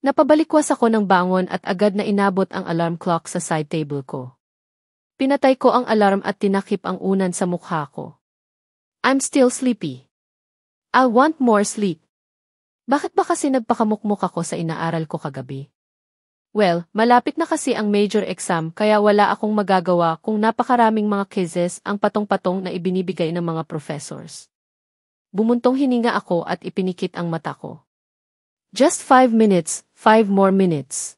Napabalikwas ako ng bangon at agad na inabot ang alarm clock sa side table ko. Pinatay ko ang alarm at tinakip ang unan sa mukha ko. I'm still sleepy. I want more sleep. Bakit ba kasi nagpakamukmuk ako sa inaaral ko kagabi? Well, malapit na kasi ang major exam kaya wala akong magagawa kung napakaraming mga quizzes ang patong-patong na ibinibigay ng mga professors. Bumuntong hininga ako at ipinikit ang mata ko. Just 5 minutes, 5 more minutes.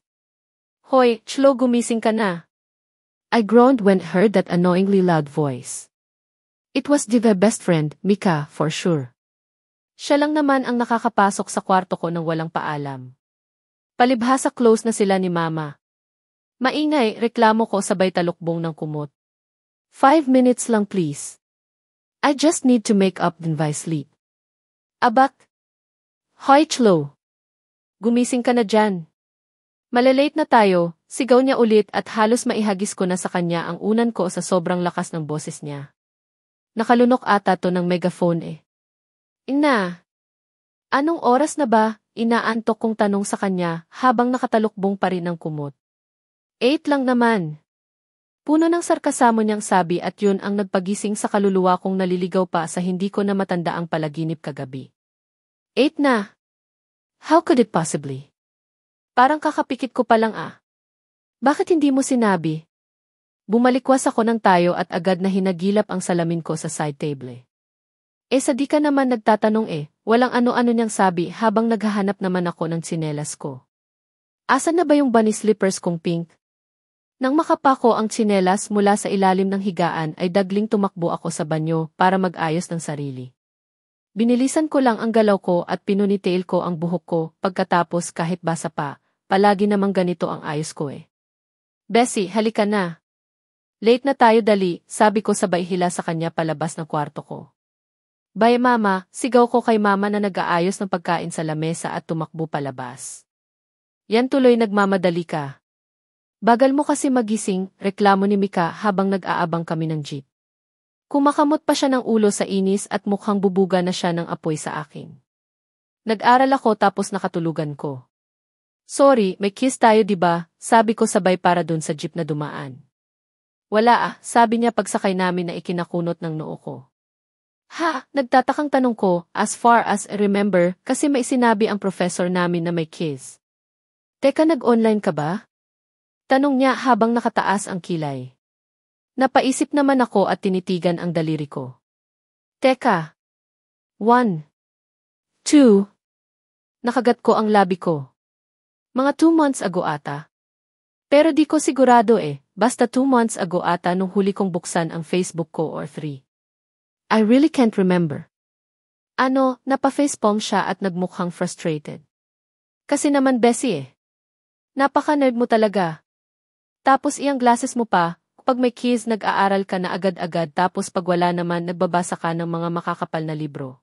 Hoy, Chlo, gumising ka na. I groaned when heard that annoyingly loud voice. It was Diva's best friend, Mika, for sure. Siya lang naman ang nakakapasok sa kwarto ko nang walang paalam. Palibhasa close na sila ni Mama. Maingay, reklamo ko sabay talukbong ng kumot. 5 minutes lang please. I just need to make up then by sleep. Abak. Hoy Chlo. Gumising ka na dyan. Malalate na tayo, sigaw niya ulit at halos maihagis ko na sa kanya ang unan ko sa sobrang lakas ng boses niya. Nakalunok ata to ng megaphone eh. Ina! Anong oras na ba? Inaantok kong tanong sa kanya habang nakatalukbong pa rin ang kumot. 8 lang naman. Puno ng sarkasamo niyang sabi at yun ang nagpagising sa kaluluwa kong naliligaw pa sa hindi ko na matanda ang palaginip kagabi. 8 na. How could it possibly? Parang kakapikit ko pa lang ah. Bakit hindi mo sinabi? Bumalikwas ako ng tayo at agad na hinagilap ang salamin ko sa side table. Sa di ka naman nagtatanong walang ano-ano niyang sabi habang naghahanap naman ako ng tsinelas ko. Asan na ba yung bunny slippers kong pink? Nang makapako ang tsinelas mula sa ilalim ng higaan ay dagling tumakbo ako sa banyo para mag-ayos ng sarili. Binilisan ko lang ang galaw ko at pinunitail ko ang buhok ko pagkatapos kahit basa pa, palagi namang ganito ang ayos ko Bessie, halika na. Late na tayo dali, sabi ko sabay hila sa kanya palabas ng kwarto ko. Bye mama, sigaw ko kay mama na nag-aayos ng pagkain sa lamesa at tumakbo palabas. Yan tuloy nagmamadali ka. Bagal mo kasi magising, reklamo ni Mika habang nag-aabang kami ng jeep. Kumakamot pa siya ng ulo sa inis at mukhang bubuga na siya ng apoy sa akin. Nag-aral ako tapos nakatulugan ko. Sorry, may kiss tayo diba? Sabi ko sabay para dun sa jeep na dumaan. Wala sabi niya pagsakay namin na ikinakunot ng noo ko. Ha, nagtatakang tanong ko, as far as I remember, kasi may sinabi ang professor namin na may kiss. Teka, nag-online ka ba? Tanong niya habang nakataas ang kilay. Napaisip naman ako at tinitigan ang daliri ko. Teka. 1. 2. Nakagat ko ang labi ko. Mga 2 months ago ata. Pero di ko sigurado basta 2 months ago ata nung huli kong buksan ang Facebook ko or 3. I really can't remember. Napa-facepalm siya at nagmukhang frustrated. Kasi naman Bessie Napaka-nerd mo talaga. Tapos iyang glasses mo pa, pag may kiss nag-aaral ka na agad-agad tapos pag wala naman nagbabasa ka ng mga makakapal na libro.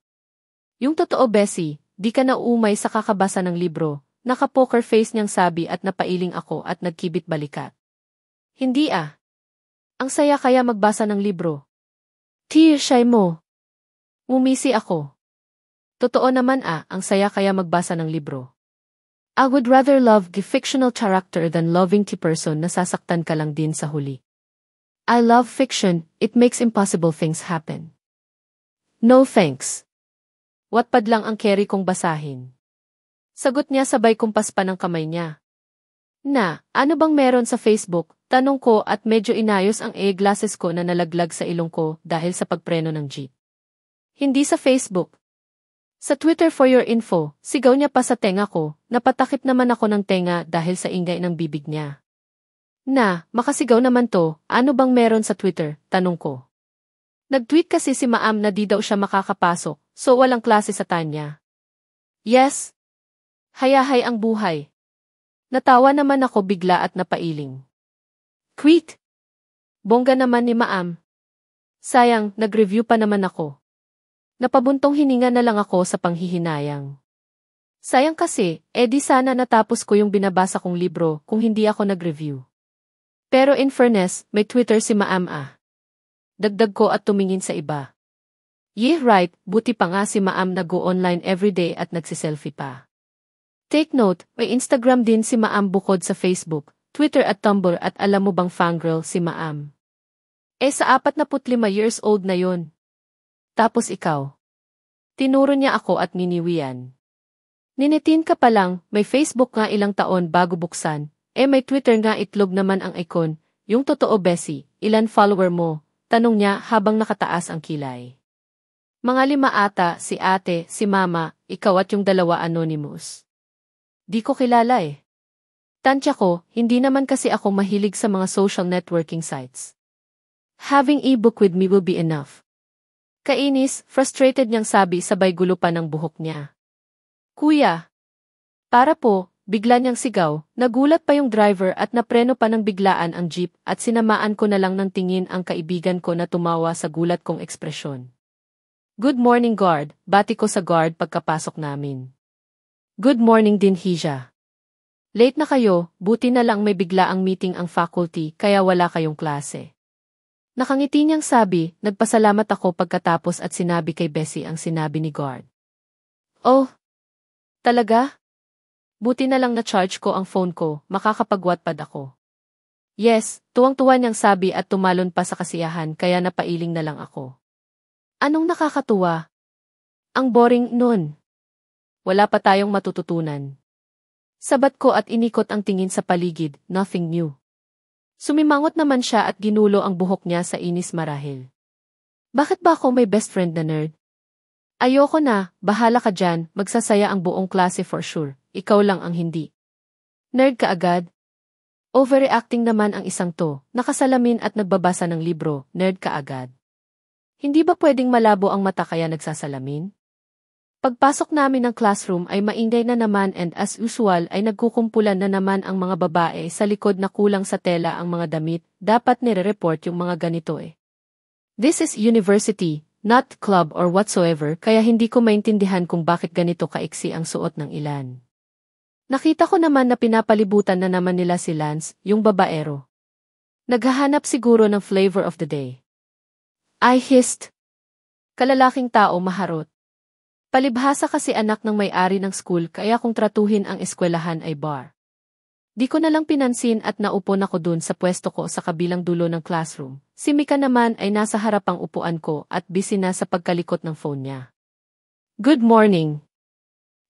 Yung totoo Bessie, di ka nauumay sa kakabasa ng libro, naka-poker face niyang sabi at napailing ako at nagkibit balikat. Hindi Ang saya kaya magbasa ng libro. Tear shy mo. Ngumisi ako. Totoo naman ang saya kaya magbasa ng libro. I would rather love the fictional character than loving the person na sasaktan ka lang din sa huli. I love fiction, it makes impossible things happen. No thanks. Wattpad lang ang carry kong basahin. Sagot niya sabay kumpas pa ng kamay niya. Ano bang meron sa Facebook? Tanong ko at medyo inayos ang glasses ko na nalaglag sa ilong ko dahil sa pagpreno ng jeep. Hindi sa Facebook. Sa Twitter for your info, sigaw niya pa sa tenga ko, napatakip naman ako ng tenga dahil sa ingay ng bibig niya. Makasigaw naman to, ano bang meron sa Twitter? Tanong ko. Nag-tweet kasi si Maam na di daw siya makakapasok, so walang klase sa Tanya. Yes. Hayahay ang buhay. Natawa naman ako bigla at napailing. Tweet. Bongga naman ni Maam. Sayang, nag-review pa naman ako. Napabuntong hininga na lang ako sa panghihinayang. Sayang kasi, di sana natapos ko yung binabasa kong libro kung hindi ako nag-review. Pero in fairness, may Twitter si Maam Dagdag ko at tumingin sa iba. Yeah right, buti pa nga si Maam nag-go online everyday at nagsiselfie pa. Take note, may Instagram din si Maam bukod sa Facebook, Twitter at Tumblr at alam mo bang fangirl si Maam? Sa 45 years old na yon. Tapos ikaw. Tinuro niya ako at niniwian. Ninitin ka pa lang, may Facebook nga ilang taon bago buksan, may Twitter nga itlog naman ang icon, yung totoo Bessie, ilan follower mo? Tanong niya habang nakataas ang kilay. Mga 5 ata, si ate, si mama, ikaw at yung 2 anonymous. Di ko kilala eh. Tansya ko, hindi naman kasi ako mahilig sa mga social networking sites. Having e-book with me will be enough. Kainis, frustrated niyang sabi sabay gulo pa ng buhok niya. Kuya! Para po, bigla niyang sigaw, nagulat pa yung driver at napreno pa ng biglaan ang jeep at sinamaan ko na lang ng tingin ang kaibigan ko na tumawa sa gulat kong ekspresyon. Good morning guard, bati ko sa guard pagkapasok namin. Good morning din Hija. Late na kayo, buti na lang may biglaang meeting ang faculty kaya wala kayong klase. Nakangiti niyang sabi, nagpasalamat ako pagkatapos at sinabi kay Bessie ang sinabi ni guard. Oh! Talaga? Buti na lang na-charge ko ang phone ko, makakapag-wattpad ako. Yes, tuwang-tuwa niyang sabi at tumalon pa sa kasiyahan kaya napailing na lang ako. Anong nakakatuwa? Ang boring nun. Wala pa tayong matututunan. Sabat ko at inikot ang tingin sa paligid, nothing new. Sumimangot naman siya at ginulo ang buhok niya sa inis marahil. Bakit ba ako may best friend na nerd? Ayoko na, bahala ka dyan, magsasaya ang buong klase for sure, ikaw lang ang hindi. Nerd ka agad? Overreacting naman ang isang to, nakasalamin at nagbabasa ng libro, nerd ka agad. Hindi ba pwedeng malabo ang mata kaya nagsasalamin? Pagpasok namin ng classroom ay maingay na naman and as usual ay nagkukumpulan na naman ang mga babae sa likod na kulang sa tela ang mga damit, dapat nire-report yung mga ganito eh. This is university, not club or whatsoever kaya hindi ko maintindihan kung bakit ganito kaiksi ang suot ng ilan. Nakita ko naman na pinapalibutan na naman nila si Lance, yung babaero. Naghahanap siguro ng flavor of the day. I hissed. Kalalaking tao maharot. Palibhasa kasi anak ng may-ari ng school kaya kung tratuhin ang eskwelahan ay bar. Di ko na lang pinansin at naupo na ko dun sa pwesto ko sa kabilang dulo ng classroom. Si Mika naman ay nasa harapang upuan ko at busy na sa pagkalikot ng phone niya. Good morning.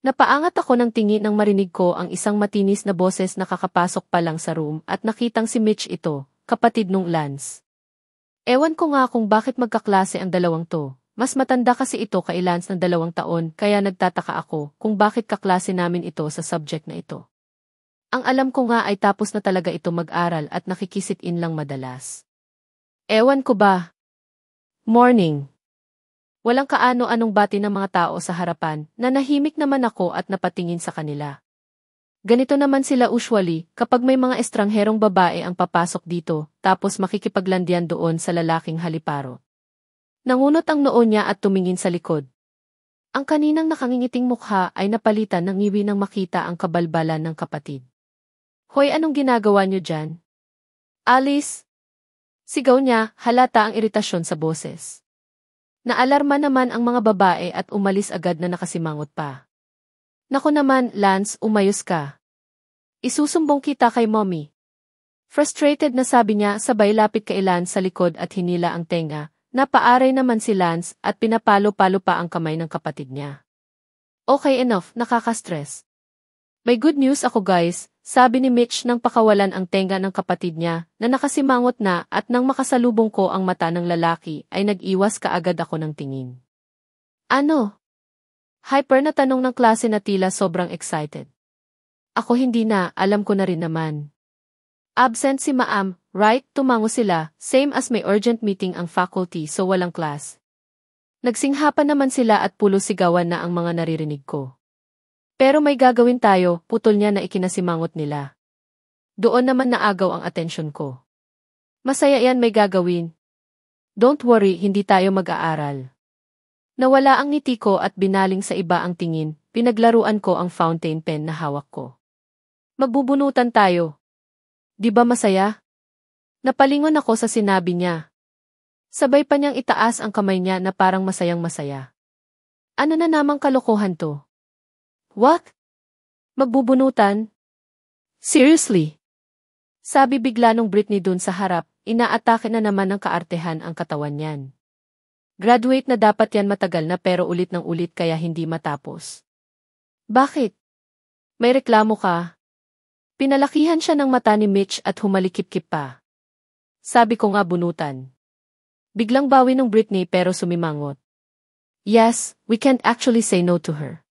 Napaangat ako ng tingin nang marinig ko ang isang matinis na boses na kakapasok pa lang sa room at nakitang si Mitch ito, kapatid nung Lance. Ewan ko nga kung bakit magkaklase ang dalawang to. Mas matanda kasi ito kay Lance ng 2 taon kaya nagtataka ako kung bakit kaklase namin ito sa subject na ito. Ang alam ko nga ay tapos na talaga ito mag-aral at nakikisit-in lang madalas. Ewan ko ba? Morning. Walang kaano-anong bati ng mga tao sa harapan na nahimik naman ako at napatingin sa kanila. Ganito naman sila usually kapag may mga estrangherong babae ang papasok dito tapos makikipaglandian doon sa lalaking haliparo. Nangunot ang noo niya at tumingin sa likod. Ang kaninang nakangingiting mukha ay napalitan ng ngiwi nang makita ang kabalbalan ng kapatid. Hoy, anong ginagawa niyo dyan? Alice! Sigaw niya, halata ang iritasyon sa boses. Naalarma naman ang mga babae at umalis agad na nakasimangot pa. Naku naman, Lance, umayos ka. Isusumbong kita kay mommy. Frustrated na sabi niya sabay lapit kay Lance sa likod at hinila ang tenga. Napaaray naman si Lance at pinapalo-palo pa ang kamay ng kapatid niya. Okay enough, nakaka-stress. May good news ako guys, sabi ni Mitch nang pakawalan ang tenga ng kapatid niya na nakasimangot na at nang makasalubong ko ang mata ng lalaki ay nag-iwas kaagad ako ng tingin. Ano? Hyper na tanong ng klase na tila sobrang excited. Ako hindi na, alam ko na rin naman. Absent si Maam, right? Tumango sila, same as may urgent meeting ang faculty so walang class. Nagsinghapan naman sila at pulo sigawan na ang mga naririnig ko. Pero may gagawin tayo, putol niya na ikinasimangot nila. Doon naman naagaw ang atensyon ko. Masaya yan may gagawin. Don't worry, hindi tayo mag-aaral. Nawala ang ngiti ko at binaling sa iba ang tingin, pinaglaruan ko ang fountain pen na hawak ko. Magbubunutan tayo. Di ba masaya? Napalingon ako sa sinabi niya. Sabay pa niyang itaas ang kamay niya na parang masayang-masaya. Ano na namang kalokohan to? What? Magbubunutan? Seriously? Sabi bigla nung Britney dun sa harap, inaatake na naman ng kaartehan ang katawan niyan. Graduate na dapat yan matagal na pero ulit ng ulit kaya hindi matapos. Bakit? May reklamo ka? Pinalakihan siya ng mata ni Mitch at humalikip-kip pa. Sabi ko nga bunutan. Biglang bawi ng Britney pero sumimangot. Yes, we can't actually say no to her.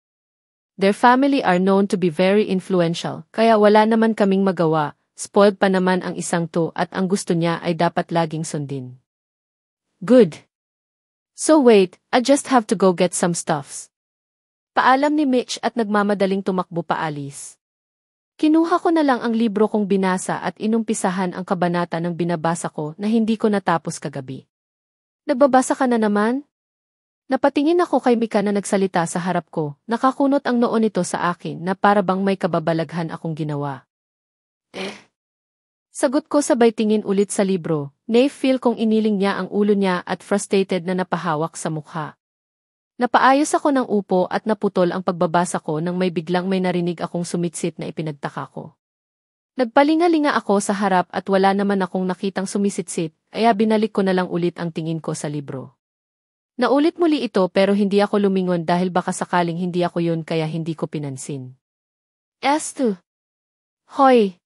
Their family are known to be very influential, kaya wala naman kaming magawa, spoiled pa naman ang isang to at ang gusto niya ay dapat laging sundin. Good. So wait, I just have to go get some stuffs. Paalam ni Mitch at nagmamadaling tumakbo paalis. Kinuha ko na lang ang libro kong binasa at inumpisahan ang kabanata ng binabasa ko na hindi ko natapos kagabi. Nagbabasa ka na naman? Napatingin ako kay Mika na nagsalita sa harap ko, nakakunot ang noo nito sa akin na para bang may kababalaghan akong ginawa. Sagot ko sabay tingin ulit sa libro, na-feel kong iniling niya ang ulo niya at frustrated na napahawak sa mukha. Napaayos ako ng upo at naputol ang pagbabasa ko nang may biglang may narinig akong sumitsit na ipinagtaka ko. Nagpalinga-linga ako sa harap at wala naman akong nakitang sumisitsit, kaya binalik ko na lang ulit ang tingin ko sa libro. Naulit muli ito pero hindi ako lumingon dahil baka sakaling hindi ako yun kaya hindi ko pinansin. Estu. Hoy!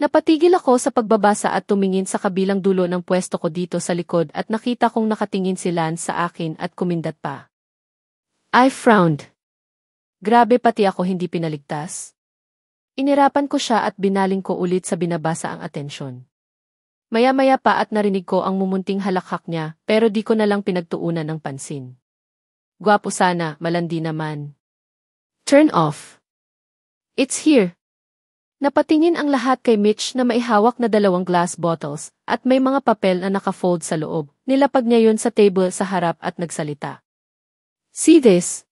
Napatigil ako sa pagbabasa at tumingin sa kabilang dulo ng pwesto ko dito sa likod at nakita kong nakatingin si Lance sa akin at kumindat pa. I frowned. Grabe pati ako hindi pinaligtas. Inirapan ko siya at binaling ko ulit sa binabasa ang atensyon. Maya-maya pa at narinig ko ang mumunting halakhak niya pero di ko na lang pinagtuunan ng pansin. Gwapo sana, malandi naman. Turn off. It's here. Napatingin ang lahat kay Mitch na maihawak na 2 glass bottles at may mga papel na nakafold sa loob. Nilapag niya yun sa table sa harap at nagsalita. See this?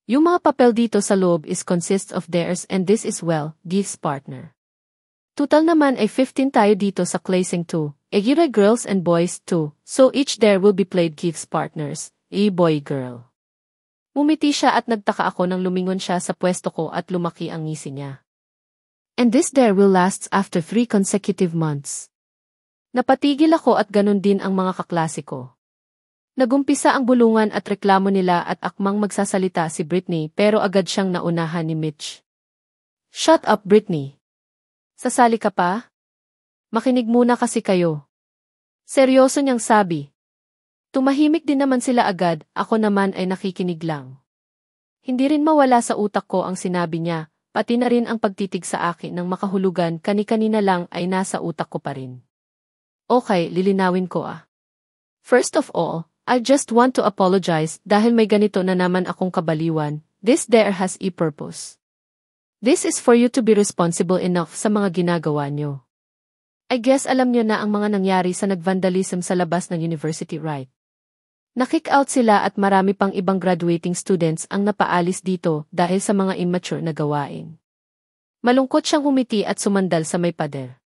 Yung mga papel dito sa loob is consists of theirs and this is well, Gift's partner. Total naman ay 15 tayo dito sa Classing 2, Egire girls and boys 2, so each there will be played Gift's partners, boy-girl. Umiti siya at nagtaka ako nang lumingon siya sa pwesto ko at lumaki ang ngisi niya. And this there will last after 3 consecutive months. Napatigil ako at ganun din ang mga kaklase ko. Nagumpisa ang bulungan at reklamo nila at akmang magsasalita si Britney pero agad siyang naunahan ni Mitch. Shut up, Britney. Sasali ka pa? Makinig muna kasi kayo. Seryoso niyang sabi. Tumahimik din naman sila agad, ako naman ay nakikinig lang. Hindi rin mawala sa utak ko ang sinabi niya, pati na rin ang pagtitig sa akin ng makahulugan kani-kanina lang ay nasa utak ko pa rin. Okay, lilinawin ko ah. First of all, I just want to apologize dahil may ganito na naman akong kabaliwan, this there has a purpose. This is for you to be responsible enough sa mga ginagawa nyo. I guess alam nyo na ang mga nangyari sa nagvandalism sa labas ng university, right? Nakick out sila at marami pang ibang graduating students ang napaalis dito dahil sa mga immature na gawain. Malungkot siyang humiti at sumandal sa may pader.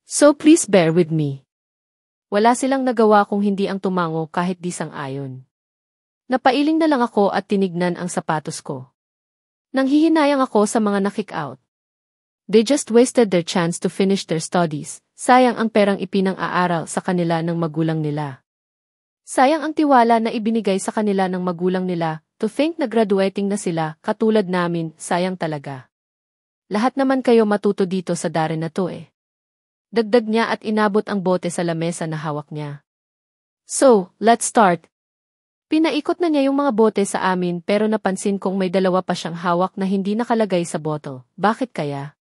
So please bear with me. Wala silang nagawa kung hindi ang tumango kahit di sang-ayon. Napailing na lang ako at tinignan ang sapatos ko. Nanghihinayang ako sa mga nakick out. They just wasted their chance to finish their studies. Sayang ang perang ipinang-aaral sa kanila ng magulang nila. Sayang ang tiwala na ibinigay sa kanila ng magulang nila to think na graduating na sila katulad namin, sayang talaga. Lahat naman kayo matuto dito sa dare na to eh. Dagdag niya at inabot ang bote sa lamesa na hawak niya. So, let's start. Pinaikot na niya yung mga bote sa amin pero napansin kong may 2 pa siyang hawak na hindi nakalagay sa bottle. Bakit kaya?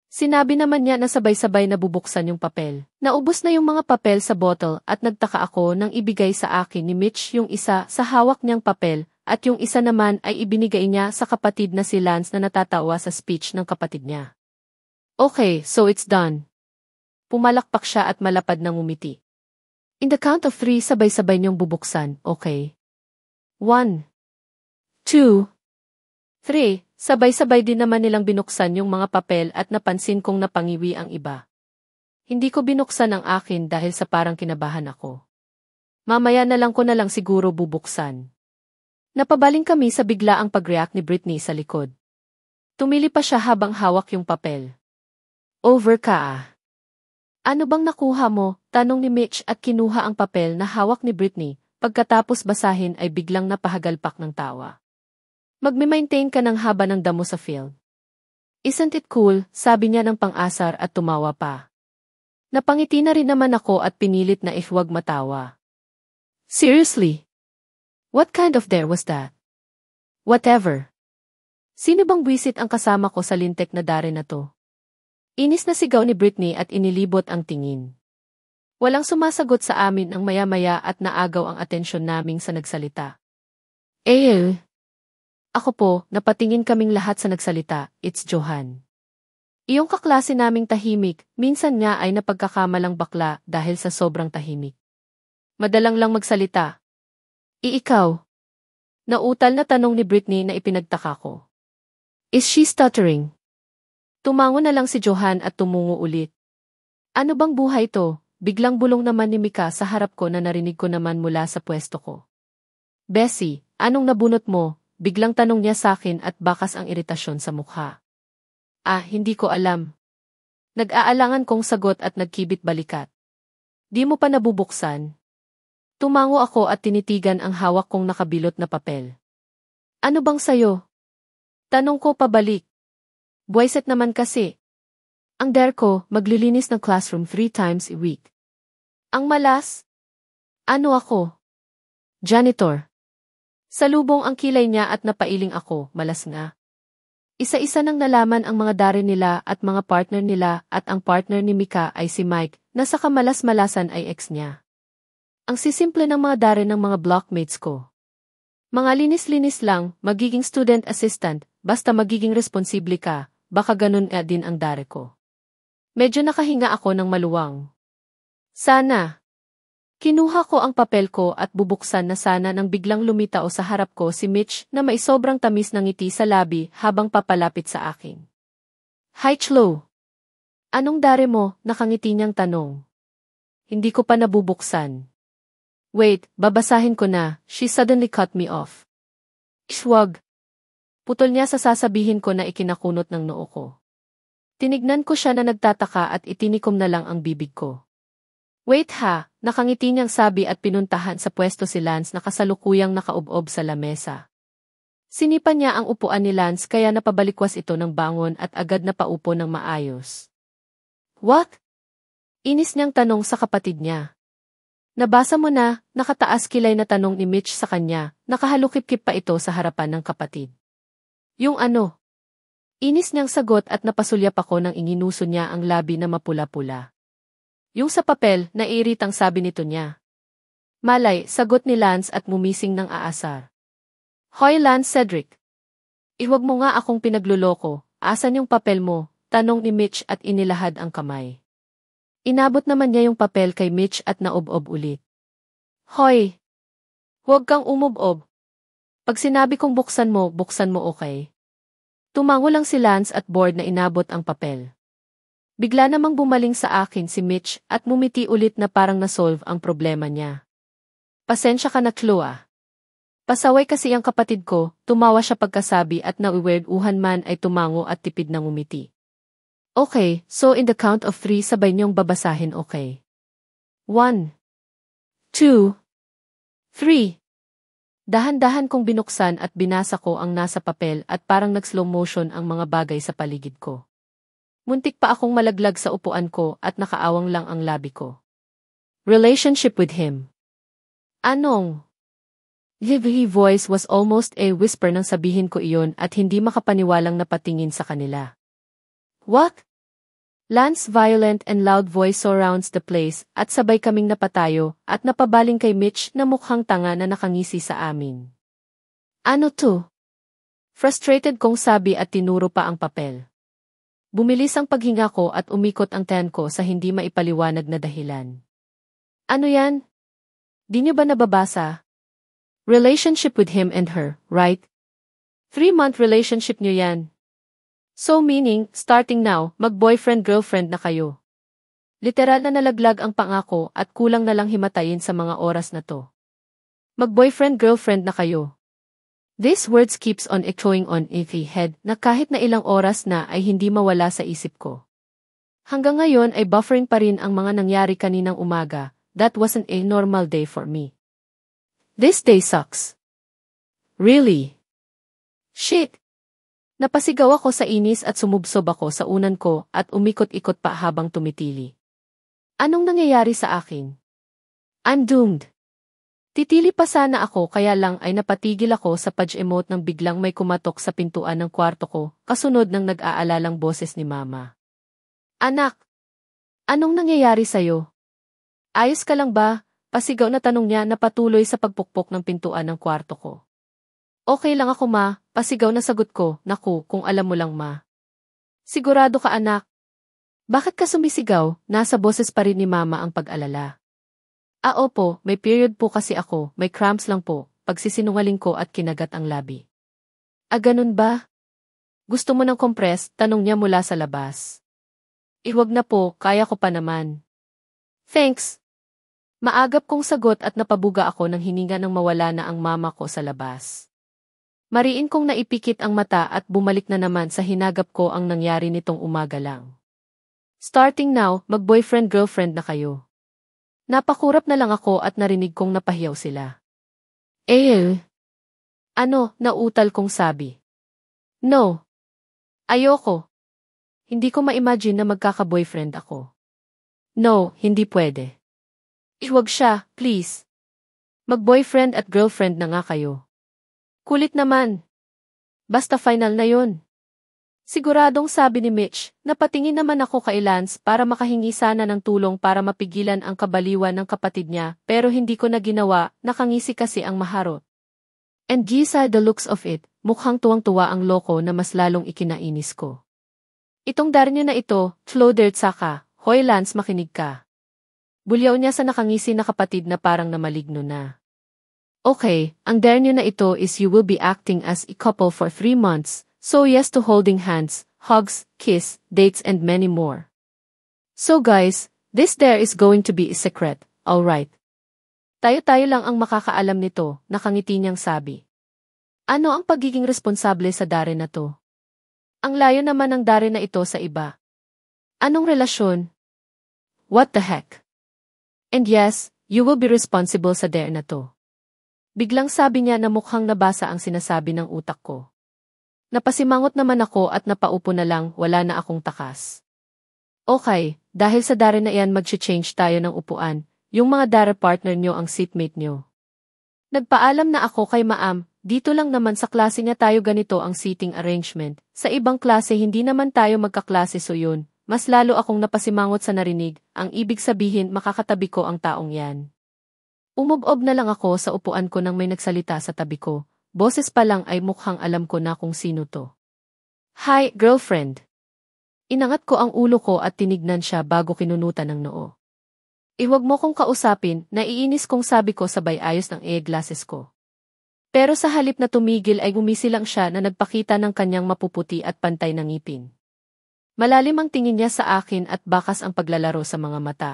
Sinabi naman niya na sabay-sabay na bubuksan yung papel. Naubos na yung mga papel sa bottle at nagtaka ako nang ibigay sa akin ni Mitch yung isa sa hawak niyang papel at yung isa naman ay ibinigay niya sa kapatid na si Lance na natatawa sa speech ng kapatid niya. Okay, so it's done. Pumalakpak siya at malapad ng umiti. In the count of 3 sabay-sabay niyong bubuksan, okay? 1, 2, 3, sabay-sabay din naman nilang binuksan yung mga papel at napansin kong napangiwi ang iba. Hindi ko binuksan ang akin dahil sa parang kinabahan ako. Mamaya na lang ko na lang siguro bubuksan. Napabaling kami sa biglaang pag-react ni Britney sa likod. Tumili pa siya habang hawak yung papel. Over ka ah. Ano bang nakuha mo? Tanong ni Mitch at kinuha ang papel na hawak ni Britney. Pagkatapos basahin ay biglang napahagalpak ng tawa. Magme-maintain ka ng haba ng damo sa field. Isn't it cool? Sabi niya ng pang-asar at tumawa pa. Napangiti na rin naman ako at pinilit na huwag matawa. Seriously? What kind of dare was that? Whatever. Sino bang buwisit ang kasama ko sa lintek na dare na to? Inis na sigaw ni Britney at inilibot ang tingin. Walang sumasagot sa amin ang maya-maya at naagaw ang atensyon naming sa nagsalita. Ako po, napatingin kaming lahat sa nagsalita, it's Johan. Iyong kaklase naming tahimik, minsan nga ay napagkakamalang bakla dahil sa sobrang tahimik. Madalang lang magsalita. Ikaw? Nautal na tanong ni Britney na ipinagtaka ko. Is she stuttering? Tumango na lang si Johan at tumungo ulit. Ano bang buhay to? Biglang bulong naman ni Mika sa harap ko na narinig ko naman mula sa pwesto ko. Bessie, anong nabunot mo? Biglang tanong niya sa akin at bakas ang iritasyon sa mukha. Hindi ko alam. Nag-aalangan kong sagot at nagkibit balikat. Di mo pa nabubuksan? Tumango ako at tinitigan ang hawak kong nakabilot na papel. Ano bang sayo? Tanong ko pabalik. Buwiset naman kasi. Ang dare ko, maglilinis ng classroom 3 times a week. Ang malas? Ano ako? Janitor. Salubong ang kilay niya at napailing ako, malas nga. Isa-isa nang nalaman ang mga dare nila at mga partner nila at ang partner ni Mika ay si Mike, na sa kamalas-malasan ay ex niya. Ang sisimple ng mga dare ng mga blockmates ko. Mga linis-linis lang, magiging student assistant, basta magiging responsible ka, baka ganun din ang dare ko. Medyo nakahinga ako ng maluwang. Sana. Kinuha ko ang papel ko at bubuksan na sana nang biglang lumitao sa harap ko si Mitch na may sobrang tamis ng ngiti sa labi habang papalapit sa akin. Hi Chloe. Anong dare mo? Nakangiti niyang tanong. Hindi ko pa nabubuksan. Wait, babasahin ko na. She suddenly cut me off. Wag. Putol niya sa sasabihin ko na ikinakunot ng noo ko. Tinignan ko siya na nagtataka at itinikom na lang ang bibig ko. Wait ha, nakangiti niyang sabi at pinuntahan sa pwesto si Lance na kasalukuyang nakaubob sa lamesa. Sinipan niya ang upuan ni Lance kaya napabalikwas ito ng bangon at agad na paupo ng maayos. What? Inis niyang tanong sa kapatid niya. Nabasa mo na, nakataas kilay na tanong ni Mitch sa kanya, nakahalukip-kip pa ito sa harapan ng kapatid. Yung ano? Inis niyang sagot at napasulyap ako nang inginuso niya ang labi na mapula-pula. Yung sa papel, nairitang sabi nito niya. Malay, sagot ni Lance at mumising ng aasar. Hoy Lance Cedric. Iwag mo nga akong pinagluloko, asan yung papel mo? Tanong ni Mitch at inilahad ang kamay. Inabot naman niya yung papel kay Mitch at naob-ob ulit. Hoy! Huwag kang umob-ob. Pag sinabi kong buksan mo okay? Tumango lang si Lance at bored na inabot ang papel. Bigla namang bumaling sa akin si Mitch at mumiti ulit na parang nasolve ang problema niya. Pasensya ka na Chloe. Pasaway kasi ang kapatid ko, tumawa siya pagkasabi at nauwerd-uhan man ay tumango at tipid na ngumiti. Okay, so in the count of 3 sabay niyong babasahin okay? 1, 2, 3. Dahan-dahan kong binuksan at binasa ko ang nasa papel at parang nag-slow motion ang mga bagay sa paligid ko. Muntik pa akong malaglag sa upuan ko at nakaawang lang ang labi ko. Relationship with him. Anong? Lively voice was almost a whisper nang sabihin ko iyon at hindi makapaniwalang napatingin sa kanila. What? Lance's violent and loud voice surrounds the place at sabay kaming napatayo at napabaling kay Mitch na mukhang tanga na nakangisi sa amin. Ano to? Frustrated kong sabi at tinuro pa ang papel. Bumilis ang paghinga ko at umikot ang tiyan ko sa hindi maipaliwanag na dahilan. Ano yan? Di niyo ba nababasa? Relationship with him and her, right? 3-month relationship niyo yan. So meaning, starting now, mag-boyfriend-girlfriend na kayo. Literal na nalaglag ang pangako at kulang na lang himatayin sa mga oras na to. Mag-boyfriend-girlfriend na kayo. These words keeps on echoing on in my head na kahit na ilang oras na ay hindi mawala sa isip ko. Hanggang ngayon ay buffering pa rin ang mga nangyari kaninang umaga. That wasn't a normal day for me. This day sucks. Really? Shit! Napasigaw ako sa inis at sumubsob ako sa unan ko at umikot-ikot pa habang tumitili. Anong nangyayari sa akin? I'm doomed. Titili pa sana ako kaya lang ay napatigil ako sa pag-emote nang biglang may kumatok sa pintuan ng kwarto ko, kasunod ng nag-aalalang boses ni Mama. Anak! Anong nangyayari sa'yo? Ayos ka lang ba? Pasigaw na tanong niya na patuloy sa pagpukpok ng pintuan ng kwarto ko. Okay lang ako ma, pasigaw na sagot ko, naku, kung alam mo lang ma. Sigurado ka anak? Bakit ka sumisigaw? Nasa boses pa rin ni Mama ang pag-alala. Opo, may period po kasi ako, may cramps lang po, pagsisinungaling ko at kinagat ang labi. Ganun ba? Gusto mo ng compress? Tanong niya mula sa labas. Iwag na po, kaya ko pa naman. Thanks. Maagap kong sagot at napabuga ako nang hininga nang mawala na ang mama ko sa labas. Mariin kong naipikit ang mata at bumalik na naman sa hinagap ko ang nangyari nitong umaga lang. Starting now, mag-boyfriend-girlfriend na kayo. Napakurap na lang ako at narinig kong napahiyaw sila. Ano, nautal kong sabi. No. Ayoko. Hindi ko ma-imagine na magkaka-boyfriend ako. No, hindi pwede. Iwag siya, please. Mag-boyfriend at girlfriend na nga kayo. Kulit naman. Basta final na yon. Siguradong sabi ni Mitch, napatingin naman ako kay Lance para makahingi sana ng tulong para mapigilan ang kabaliwan ng kapatid niya pero hindi ko na ginawa, nakangisi kasi ang maharot. And Gisa the looks of it, mukhang tuwang-tuwa ang loko na mas lalong ikinainis ko. Itong darnyo na ito, Flodert Saka, hoy Lance makinig ka. Bulyaw niya sa nakangisi na kapatid na parang namaligno na. Okay, ang darnyo na ito is you will be acting as a couple for 3 months. So yes to holding hands, hugs, kiss, dates and many more. So guys, this there is going to be a secret, alright. Tayo-tayo lang ang makakaalam nito, nakangiti niyang sabi. Ano ang pagiging responsable sa dare na to? Ang layo naman ng dare na ito sa iba. Anong relasyon? What the heck? And yes, you will be responsible sa dare na to. Biglang sabi niya na mukhang nabasa ang sinasabi ng utak ko. Napasimangot naman ako at napaupo na lang, wala na akong takas. Okay, dahil sa dare na iyan mag-change tayo ng upuan, yung mga dare partner nyo ang seatmate nyo. Nagpaalam na ako kay Maam, dito lang naman sa klase niya tayo ganito ang seating arrangement, sa ibang klase hindi naman tayo magkaklase so yun, mas lalo akong napasimangot sa narinig, ang ibig sabihin makakatabi ko ang taong yan. Umubob na lang ako sa upuan ko nang may nagsalita sa tabi ko. Boses pa lang ay mukhang alam ko na kung sino to. Hi, girlfriend. Inangat ko ang ulo ko at tinignan siya bago kinunutan ng noo. Iwag mo kong kausapin, naiinis kong sabi ko sabay ayos ng eyeglasses ko. Pero sa halip na tumigil ay gumisi lang siya na nagpakita ng kanyang mapuputi at pantay na ngipin. Malalim ang tingin niya sa akin at bakas ang paglalaro sa mga mata.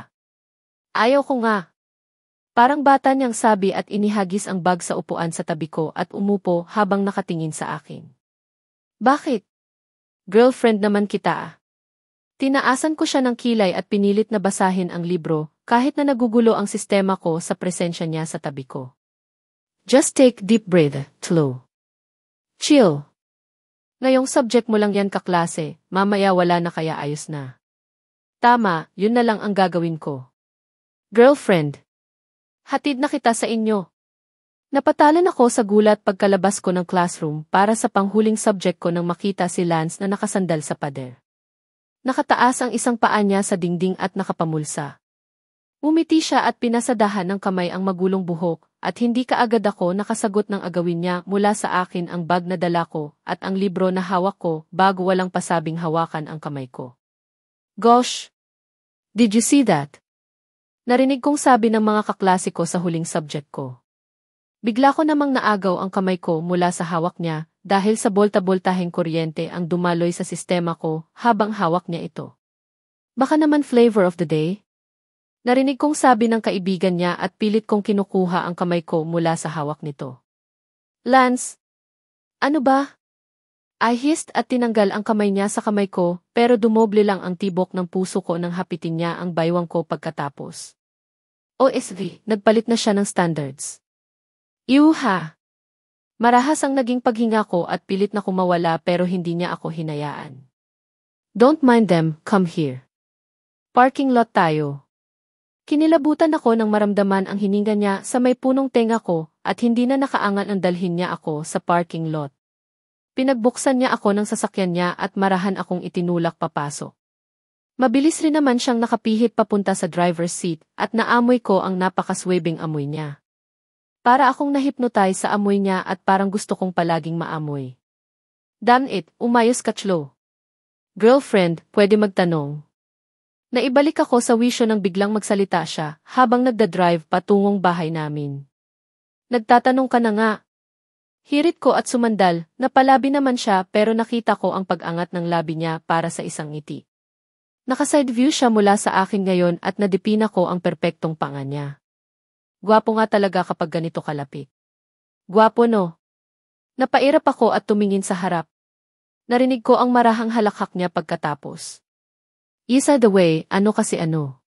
Ayaw ko nga. Parang bata niyang sabi at inihagis ang bag sa upuan sa tabi ko at umupo habang nakatingin sa akin. Bakit? Girlfriend naman kita. Tinaasan ko siya ng kilay at pinilit na basahin ang libro kahit na nagugulo ang sistema ko sa presensya niya sa tabi ko. Just take deep breath, Chloe. Chill. Ngayong subject mo lang yan kaklase, mamaya wala na kaya ayos na. Tama, yun na lang ang gagawin ko. Girlfriend. Hatid na kita sa inyo. Napatalan ako sa gulat pagkalabas ko ng classroom para sa panghuling subject ko nang makita si Lance na nakasandal sa pader. Nakataas ang isang paa niya sa dingding at nakapamulsa. Umiti siya at pinasadahan ng kamay ang magulong buhok at hindi kaagad ako nakasagot ng agawin niya mula sa akin ang bag na dala ko at ang libro na hawak ko bago walang pasabing hawakan ang kamay ko. Gosh! Did you see that? Narinig kong sabi ng mga kaklase ko sa huling subject ko. Bigla ko namang naagaw ang kamay ko mula sa hawak niya dahil sa bolta-boltaheng kuryente ang dumaloy sa sistema ko habang hawak niya ito. Baka naman flavor of the day? Narinig kong sabi ng kaibigan niya at pilit kong kinukuha ang kamay ko mula sa hawak nito. Lance, Ano ba? I hissed at tinanggal ang kamay niya sa kamay ko, pero dumoble lang ang tibok ng puso ko nang hapitin niya ang baywang ko pagkatapos. OSV, nagpalit na siya ng standards. Iuha! Marahas ang naging paghinga ko at pilit na kumawala pero hindi niya ako hinayaan. Don't mind them, come here. Parking lot tayo. Kinilabutan ako nang maramdaman ang hininga niya sa may punong tenga ko at hindi na nakaangal ang dalhin niya ako sa parking lot. Pinagbuksan niya ako ng sasakyan niya at marahan akong itinulak papasok. Mabilis rin naman siyang nakapihit papunta sa driver's seat at naamoy ko ang napakaswabing amoy niya. Para akong nahypnotize sa amoy niya at parang gusto kong palaging maamoy. Damn it, umayos ka Chloe. Girlfriend, pwede magtanong. Naibalik ako sa wisyo nang biglang magsalita siya habang nagdadrive patungong bahay namin. Nagtatanong ka na nga. Hirit ko at sumandal, napalabi naman siya pero nakita ko ang pag-angat ng labi niya para sa isang ngiti. Naka-side view siya mula sa akin ngayon at nadipina ko ang perpektong panga niya. Gwapo nga talaga kapag ganito kalapit. Gwapo no? Napairap ako at tumingin sa harap. Narinig ko ang marahang halakhak niya pagkatapos. Isa the way, ano kasi ano?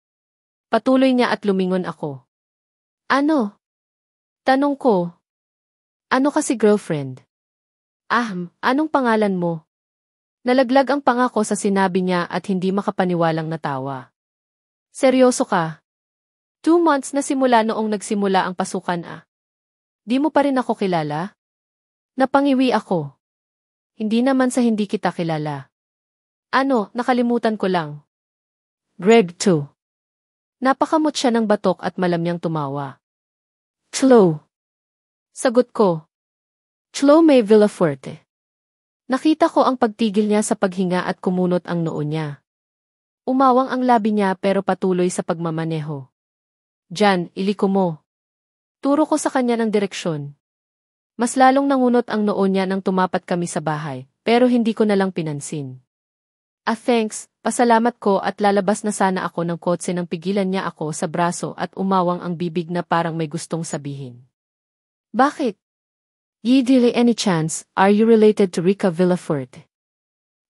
Patuloy niya at lumingon ako. Ano? Tanong ko. Ano kasi girlfriend? Anong pangalan mo? Nalaglag ang pangako sa sinabi niya at hindi makapaniwalang natawa. Seryoso ka? 2 months na simula noong nagsimula ang pasukan Di mo pa rin ako kilala? Napangiwi ako. Hindi naman sa hindi kita kilala. Ano, nakalimutan ko lang. Grade 2. Napakamot siya ng batok at malamyang tumawa. Chloe. Sagot ko. Chloe May Villafuerte. Nakita ko ang pagtigil niya sa paghinga at kumunot ang noo niya. Umawang ang labi niya pero patuloy sa pagmamaneho. Jan, iliko mo. Turo ko sa kanya ng direksyon. Mas lalong nangunot ang noo niya nang tumapat kami sa bahay, pero hindi ko nalang pinansin. Thanks, pasalamat ko at lalabas na sana ako ng kotse nang pigilan niya ako sa braso at umawang ang bibig na parang may gustong sabihin. Bakit? Yidili any chance, are you related to Rica Villafuerte?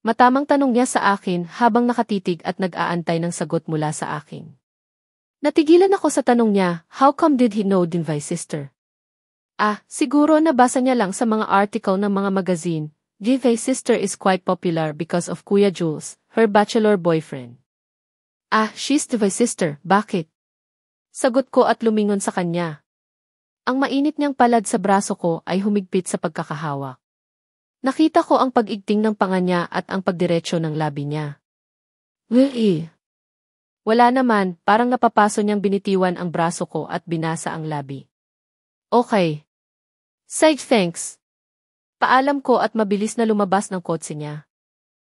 Matamang tanong niya sa akin habang nakatitig at nag-aantay ng sagot mula sa akin. Natigilan ako sa tanong niya, how come did he know Dinvay's sister? Siguro nabasa niya lang sa mga article ng mga magazine. Dinvay's sister is quite popular because of Kuya Jules, her bachelor boyfriend. She's Dinvay's sister, bakit? Sagot ko at lumingon sa kanya. Ang mainit niyang palad sa braso ko ay humigpit sa pagkakahawak. Nakita ko ang pag-igting ng panga niya at ang pagdiretso ng labi niya. Wala naman, parang napapaso niyang binitiwan ang braso ko at binasa ang labi. Okay. Side thanks. Paalam ko at mabilis na lumabas ng kotse niya.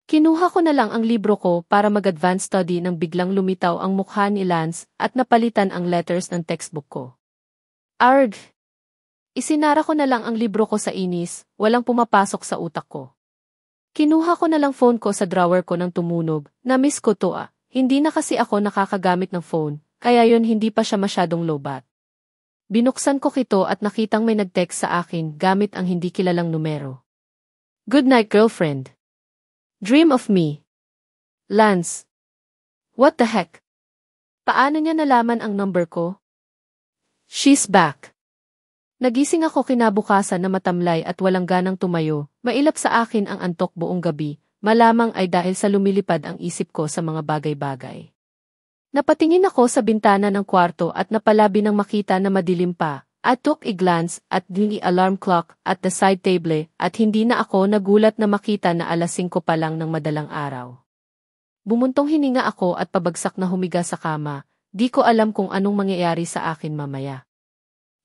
Kinuha ko na lang ang libro ko para mag-advance study nang biglang lumitaw ang mukha ni Lance at napalitan ang letters ng textbook ko. Arg! Isinara ko na lang ang libro ko sa inis, walang pumapasok sa utak ko. Kinuha ko na lang phone ko sa drawer ko nang tumunog, na-miss ko to Hindi na kasi ako nakakagamit ng phone, kaya yon hindi pa siya masyadong lobat. Binuksan ko ito at nakitang may nag-text sa akin gamit ang hindi kilalang numero. Good night girlfriend. Dream of me. Lance. What the heck? Paano niya nalaman ang number ko? She's back. Nagising ako kinabukasan na matamlay at walang ganang tumayo, mailap sa akin ang antok buong gabi, malamang ay dahil sa lumilipad ang isip ko sa mga bagay-bagay. Napatingin ako sa bintana ng kwarto at napalabi nang makita na madilim pa. I took a glance at the alarm clock at the side table at hindi na ako nagulat na makita na 5:00 pa lang ng madalang araw. Bumuntong hininga ako at pabagsak na humiga sa kama, di ko alam kung anong mangyayari sa akin mamaya.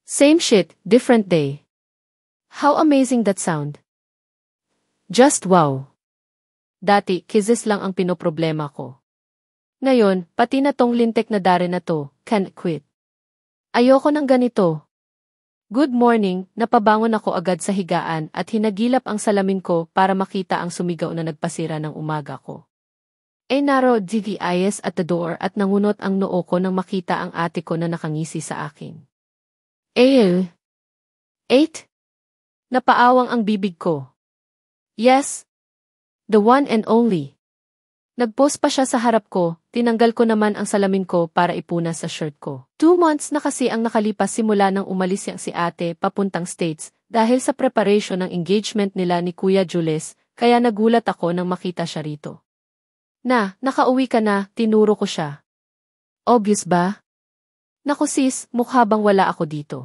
Same shit, different day. How amazing that sound. Just wow. Dati, kisses lang ang pinoproblema ko. Ngayon, pati na tong lintek na dare na to, can't quit. Ayoko ng ganito. Good morning, napabangon ako agad sa higaan at hinagilap ang salamin ko para makita ang sumigaw na nagpasira ng umaga ko. Naro DVIS at the door at nangunot ang noo ko nang makita ang ate ko na nakangisi sa akin. 8? Napaawang ang bibig ko. Yes. The one and only. Nagpost pa siya sa harap ko, tinanggal ko naman ang salamin ko para ipunas sa shirt ko. 2 months na kasi ang nakalipas simula nang umalis si ate papuntang States dahil sa preparation ng engagement nila ni Kuya Jules, kaya nagulat ako nang makita siya rito. Nakauwi ka na, tinuro ko siya. Obvious ba? Naku sis, mukha bang wala ako dito?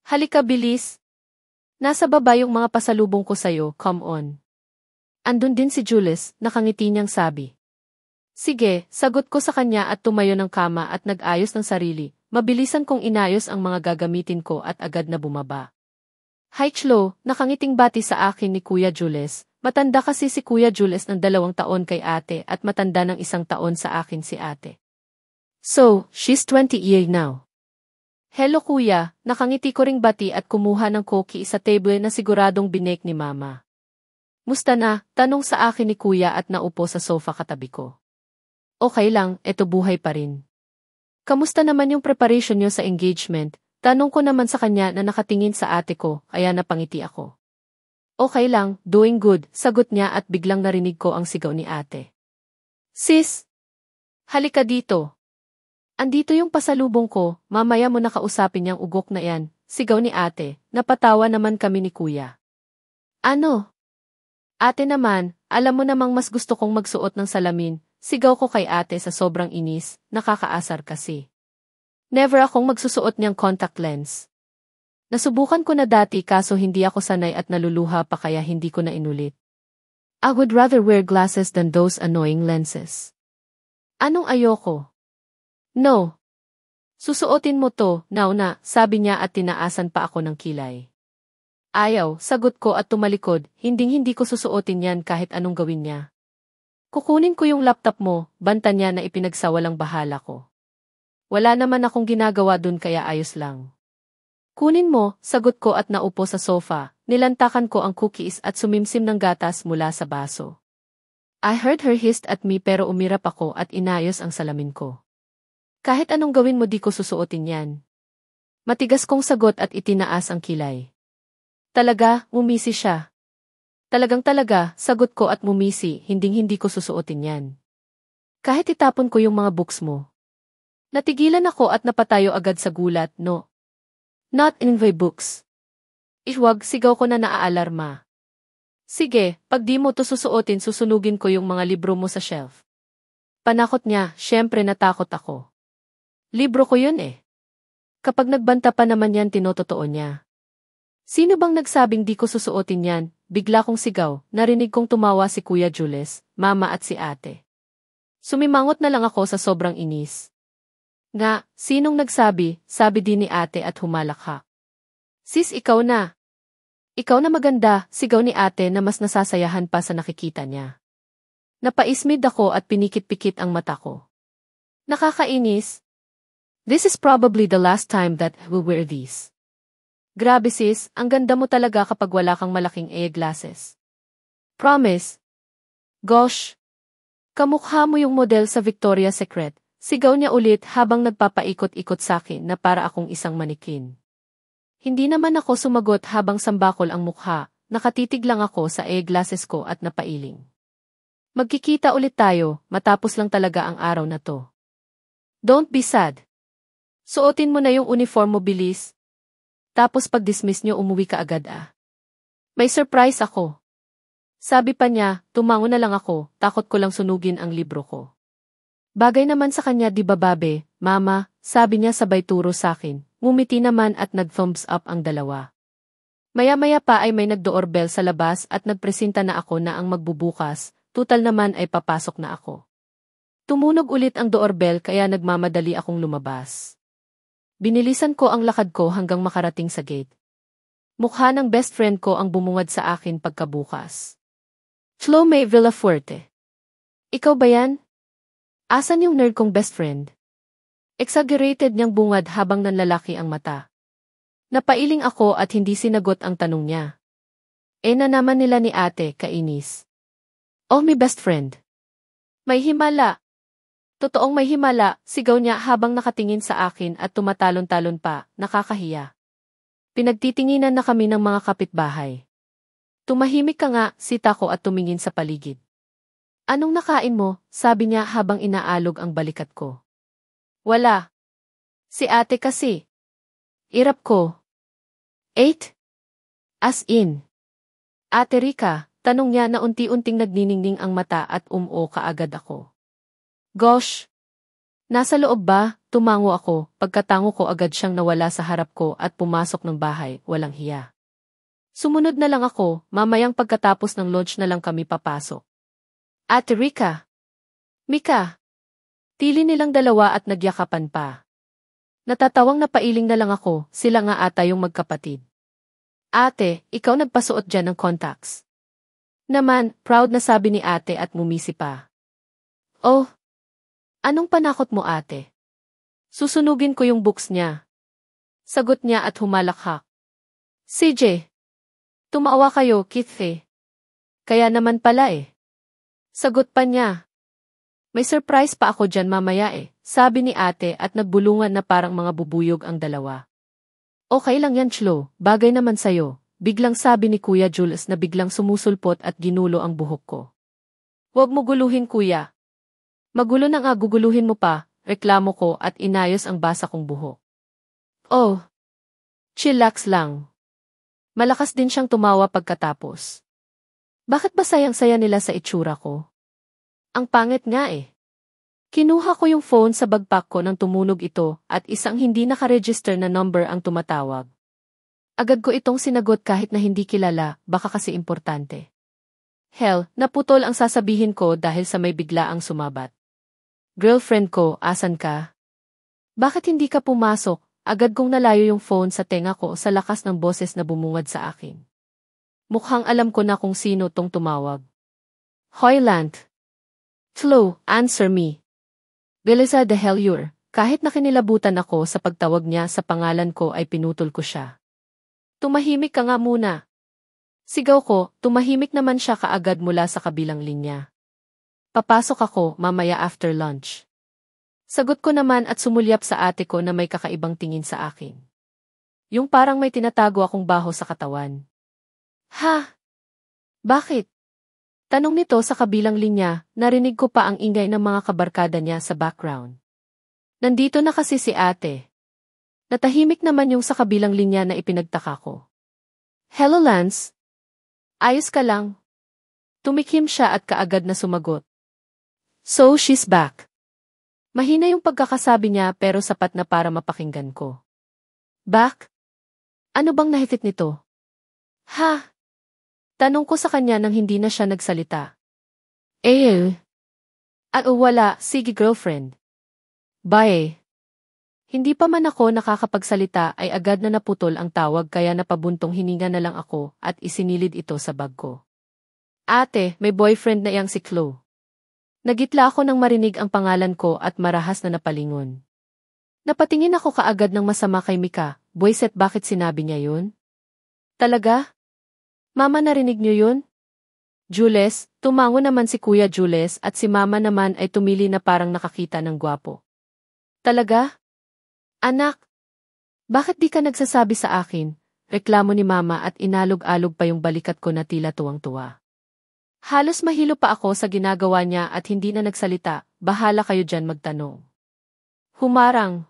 Halika bilis. Nasa baba yung mga pasalubong ko sa'yo, come on. Andun din si Jules, nakangiti niyang sabi. Sige, sagot ko sa kanya at tumayo ng kama at nag-ayos ng sarili. Mabilisan kong inayos ang mga gagamitin ko at agad na bumaba. Hi Chlo, nakangiting bati sa akin ni Kuya Jules. Matanda kasi si Kuya Jules ng 2 taon kay ate at matanda ng 1 taon sa akin si ate. So, she's 20 years now. Hello kuya, nakangiti ko ring bati at kumuha ng cookie sa table na siguradong binake ni mama. Musta na? Tanong sa akin ni kuya at naupo sa sofa katabi ko. Okay lang, eto buhay pa rin. Kamusta naman yung preparation niyo sa engagement? Tanong ko naman sa kanya na nakatingin sa ate ko, kaya napangiti ako. Okay lang, doing good, sagot niya at biglang narinig ko ang sigaw ni ate. Sis! Halika dito. Andito yung pasalubong ko, mamaya mo nakausapin niyang ugok na yan, sigaw ni ate, napatawa naman kami ni kuya. Ano? Ate naman, alam mo namang mas gusto kong magsuot ng salamin, sigaw ko kay ate sa sobrang inis, nakakaasar kasi. Never akong magsusuot niyang contact lens. Nasubukan ko na dati kaso hindi ako sanay at naluluha pa kaya hindi ko na inulit. I would rather wear glasses than those annoying lenses. Anong ayoko? No. Susuotin mo to, now na, sabi niya at tinaasan pa ako ng kilay. Ayaw, sagot ko at tumalikod, hinding-hindi ko susuotin yan kahit anong gawin niya. Kukunin ko yung laptop mo, banta niya na ipinagsawalang bahala ko. Wala naman akong ginagawa dun kaya ayos lang. Kunin mo, sagot ko at naupo sa sofa, nilantakan ko ang cookies at sumimsim ng gatas mula sa baso. I heard her hissed at me pero umirap ako at inayos ang salamin ko. Kahit anong gawin mo di ko susuotin yan. Matigas kong sagot at itinaas ang kilay. Talaga, mumisi siya. Talagang sagot ko at mumisi, hinding-hindi ko susuotin yan. Kahit itapon ko yung mga books mo. Natigilan ako at napatayo agad sa gulat, no. Not in my books. Iwag, sigaw ko na naaalarma. Sige, pag di mo to susuotin susunugin ko yung mga libro mo sa shelf. Panakot niya, syempre natakot ako. Libro ko yun eh. Kapag nagbanta pa naman yan tinototoo niya. Sino bang nagsabing di ko susuotin yan? Bigla kong sigaw, narinig kong tumawa si Kuya Jules, mama at si ate. Sumimangot na lang ako sa sobrang inis. Nga, sinong nagsabi? Sabi din ni ate at humalakhak. Sis, ikaw na. Ikaw na maganda, sigaw ni ate na mas nasasayahan pa sa nakikita niya. Napaismid ako at pinikit-pikit ang mata ko. Nakakainis. This is probably the last time that we'll wear these. Grabe sis, ang ganda mo talaga kapag wala kang malaking eyeglasses. Promise. Gosh. Kamukha mo yung model sa Victoria's Secret. Sigaw niya ulit habang nagpapaikot-ikot sa akin na para akong isang manikin. Hindi naman ako sumagot habang sambakol ang mukha, nakatitig lang ako sa eyeglasses ko at napailing. Magkikita ulit tayo, matapos lang talaga ang araw na to. Don't be sad. Suotin mo na yung uniform mo bilis. Tapos pag-dismiss nyo umuwi ka agad ah. May surprise ako. Sabi pa niya, tumango na lang ako, takot ko lang sunugin ang libro ko. Bagay naman sa kanya di ba babe, mama, sabi niya sabay turo sa akin, ngumiti naman at nag-thumbs up ang dalawa. Maya-maya pa ay may nag-doorbell sa labas at nagpresenta na ako na ang magbubukas, tutal naman ay papasok na ako. Tumunog ulit ang doorbell kaya nagmamadali akong lumabas. Binilisan ko ang lakad ko hanggang makarating sa gate. Mukha ng best friend ko ang bumungad sa akin pagkabukas. Chlo May Villafuerte. Ikaw ba yan? Asan yung nerd kong best friend? Exaggerated niyang bungad habang nanlalaki ang mata. Napailing ako at hindi sinagot ang tanong niya. Na naman nila ni ate, kainis. Oh, my best friend. May himala. Totoong may himala, sigaw niya habang nakatingin sa akin at tumatalon-talon pa, nakakahiya. Pinagtitinginan na kami ng mga kapitbahay. Tumahimik ka nga, sita ko at tumingin sa paligid. Anong nakain mo? Sabi niya habang inaalog ang balikat ko. Wala. Si ate kasi. Irap ko. 8? As in. Ate Rika, tanong niya na unti-unting nagniningning ang mata at kaagad ako. Gosh! Nasa loob ba? Tumango ako, pagkatango ko agad siyang nawala sa harap ko at pumasok ng bahay, walang hiya. Sumunod na lang ako, mamayang pagkatapos ng lunch na lang kami papasok. Ate Rika! Mika! Tili nilang dalawa at nagyakapan pa. Natatawang napailing na lang ako, sila nga ata yung magkapatid. Ate, ikaw nagpasuot dyan ng contacts. Naman, proud na sabi ni ate at ngumisi pa. Oh! Anong panakot mo ate? Susunugin ko yung books niya. Sagot niya at humalakhak. CJ! Tumawa kayo, Keith eh. Kaya naman pala eh. Sagot pa niya. May surprise pa ako dyan mamaya eh, sabi ni ate at nagbulungan na parang mga bubuyog ang dalawa. Okay lang yan Chlo, bagay naman sayo, biglang sabi ni Kuya Jules na biglang sumusulpot at ginulo ang buhok ko. Huwag mo guluhin kuya. Magulo na nga guguluhin mo pa, reklamo ko at inayos ang basa kong buhok. Oh, chillax lang. Malakas din siyang tumawa pagkatapos. Bakit ba sayang-saya nila sa itsura ko? Ang pangit nga eh. Kinuha ko yung phone sa bagpack ko nang tumunog ito at isang hindi nakaregister na number ang tumatawag. Agad ko itong sinagot kahit na hindi kilala, baka kasi importante. Hell, naputol ang sasabihin ko dahil sa may biglaang sumabat. Girlfriend ko, asan ka? Bakit hindi ka pumasok? Agad kong nalayo yung phone sa tenga ko sa lakas ng boses na bumungad sa akin. Mukhang alam ko na kung sino tong tumawag. Hoyland. Flo, answer me. Belisa the hell you're. Kahit nakinilabutan ako sa pagtawag niya sa pangalan ko ay pinutol ko siya. Tumahimik ka nga muna. Sigaw ko, tumahimik naman siya kaagad mula sa kabilang linya. Papasok ako mamaya after lunch. Sagot ko naman at sumulyap sa ate ko na may kakaibang tingin sa akin. Yung parang may tinatago akong baho sa katawan. Ha? Bakit? Tanong nito sa kabilang linya, narinig ko pa ang ingay ng mga kabarkada niya sa background. Nandito na kasi si ate. Natahimik naman yung sa kabilang linya na ipinagtaka ko. Hello Lance? Ayos ka lang? Tumikhim siya at kaagad na sumagot. So she's back. Mahina yung pagkakasabi niya pero sapat na para mapakinggan ko. Back? Ano bang nahifit nito? Ha? Tanong ko sa kanya nang hindi na siya nagsalita. Wala, sige girlfriend. Bye. Hindi pa man ako nakakapagsalita ay agad na naputol ang tawag kaya napabuntong hininga na lang ako at isinilid ito sa bag ko. Ate, may boyfriend na iyang si Chlo. Nagitla ako nang marinig ang pangalan ko at marahas na napalingon. Napatingin ako kaagad ng masama kay Mika, Boyset bakit sinabi niya yun? Talaga? Mama narinig niyo yun? Jules, tumango naman si Kuya Jules at si Mama naman ay tumili na parang nakakita ng gwapo. Talaga? Anak, bakit di ka nagsasabi sa akin? Reklamo ni Mama at inalog-alog pa yung balikat ko na tila tuwang-tuwa. Halos mahilo pa ako sa ginagawa niya at hindi na nagsalita, bahala kayo dyan magtanong. Humarang.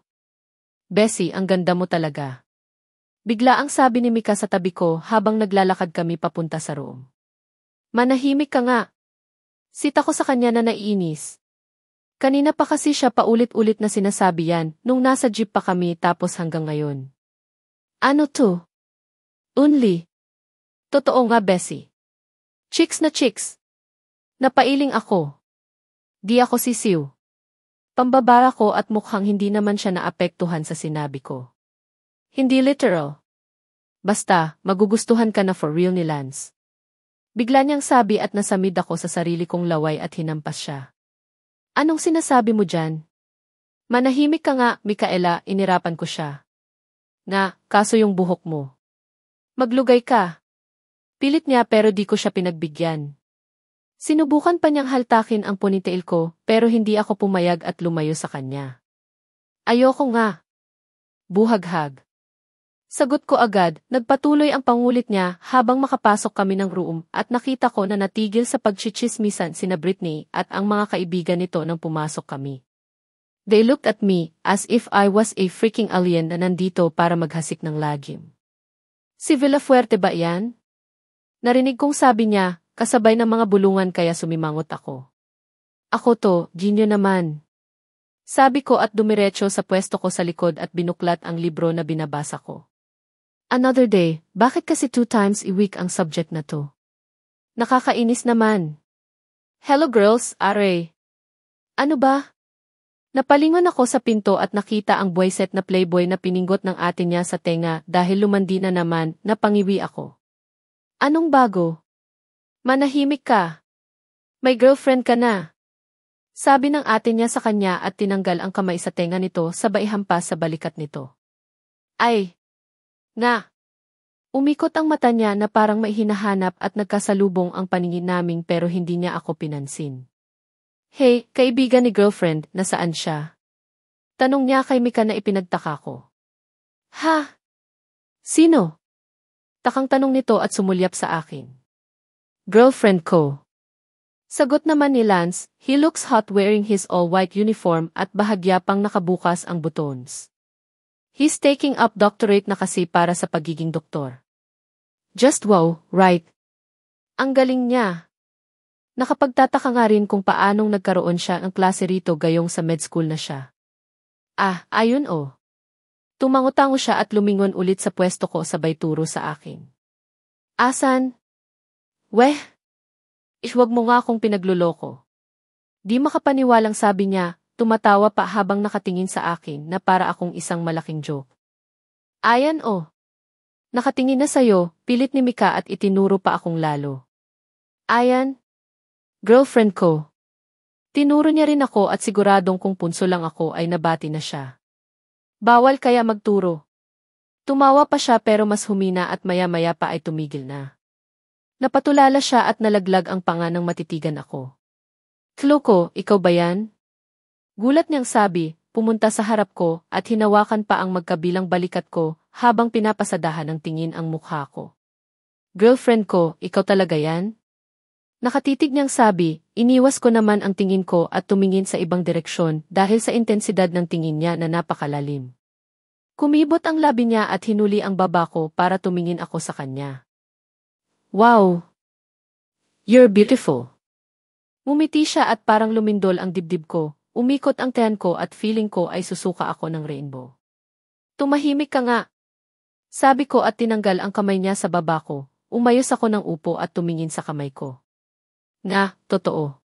Bessie, ang ganda mo talaga. Bigla ang sabi ni Mika sa tabi ko habang naglalakad kami papunta sa room. Manahimik ka nga. Sita ko sa kanya na naiinis. Kanina pa kasi siya paulit-ulit na sinasabi yan nung nasa jeep pa kami tapos hanggang ngayon. Ano to? Only. Totoo nga Bessie. Chicks na chicks. Napailing ako. Di ako sisiw. Pambabara ko at mukhang hindi naman siya naapektuhan sa sinabi ko. Hindi literal. Basta, magugustuhan ka na for real ni Lance. Bigla niyang sabi at nasamid ako sa sarili kong laway at hinampas siya. Anong sinasabi mo dyan? Manahimik ka nga, Mikaela, inirapan ko siya. Kaso yung buhok mo. Maglugay ka. Pilit niya pero di ko siya pinagbigyan. Sinubukan pa niyang haltakin ang ponytail ko pero hindi ako pumayag at lumayo sa kanya. Ayoko nga. Buhaghag. Sagot ko agad, nagpatuloy ang pangulit niya habang makapasok kami ng room at nakita ko na natigil sa pagchichismisan sina Britney at ang mga kaibigan nito nang pumasok kami. They looked at me as if I was a freaking alien na nandito para maghasik ng lagim. Si Villafuerte ba yan? Narinig kong sabi niya, kasabay ng mga bulungan kaya sumimangot ako. Ako to, Ginyo naman. Sabi ko at dumiretso sa pwesto ko sa likod at binuklat ang libro na binabasa ko. Another day, bakit kasi 2 times a week ang subject na to? Nakakainis naman. Hello girls, are. Ano ba? Napalingon ako sa pinto at nakita ang boyset na playboy na pininggot ng ate niya sa tenga dahil lumandi na naman, napangiwi ako. Anong bago? Manahimik ka. May girlfriend ka na. Sabi ng ate niya sa kanya at tinanggal ang kamay sa tenga nito sabay hampas sa balikat nito. Ay! Nga! Umikot ang mata niya na parang may hinahanap at nagkasalubong ang paningin naming pero hindi niya ako pinansin. Hey, kaibigan ni girlfriend, nasaan siya? Tanong niya kay Mika na ipinagtaka ko. Ha? Sino? Takang tanong nito at sumulyap sa akin. Girlfriend ko. Sagot naman ni Lance, he looks hot wearing his all-white uniform at bahagya pang nakabukas ang buttons. He's taking up doctorate na kasi para sa pagiging doktor. Just wow, right? Ang galing niya. Nakapagtataka nga rin kung paanong nagkaroon siya ng klase rito gayong sa med school na siya. Ah, ayun oh. Tumango-tango siya at lumingon ulit sa pwesto ko sabay turo sa akin. Asan? Weh? Wag mo nga akong pinagluloko. Di makapaniwalang sabi niya, tumatawa pa habang nakatingin sa akin na para akong isang malaking joke. Ayan oh. Nakatingin na sa'yo, pilit ni Mika at itinuro pa akong lalo. Ayan. Girlfriend ko. Tinuro niya rin ako at siguradong kung punso lang ako ay nabati na siya. Bawal kaya magturo. Tumawa pa siya pero mas humina at maya-maya pa ay tumigil na. Napatulala siya at nalaglag ang panga ng matitigan ako. Kloko, ikaw ba yan? Gulat niyang sabi, pumunta sa harap ko at hinawakan pa ang magkabilang balikat ko habang pinapasadahan ng tingin ang mukha ko. Girlfriend ko, ikaw talaga yan? Nakatitig niyang sabi, iniwas ko naman ang tingin ko at tumingin sa ibang direksyon dahil sa intensidad ng tingin niya na napakalalim. Kumibot ang labi niya at hinuli ang baba ko para tumingin ako sa kanya. Wow! You're beautiful! Ngumiti siya at parang lumindol ang dibdib ko. Umikot ang tiyan ko at feeling ko ay susuka ako ng rainbow. Tumahimik ka nga. Sabi ko at tinanggal ang kamay niya sa baba ko. Umayos ako ng upo at tumingin sa kamay ko. Nga, totoo.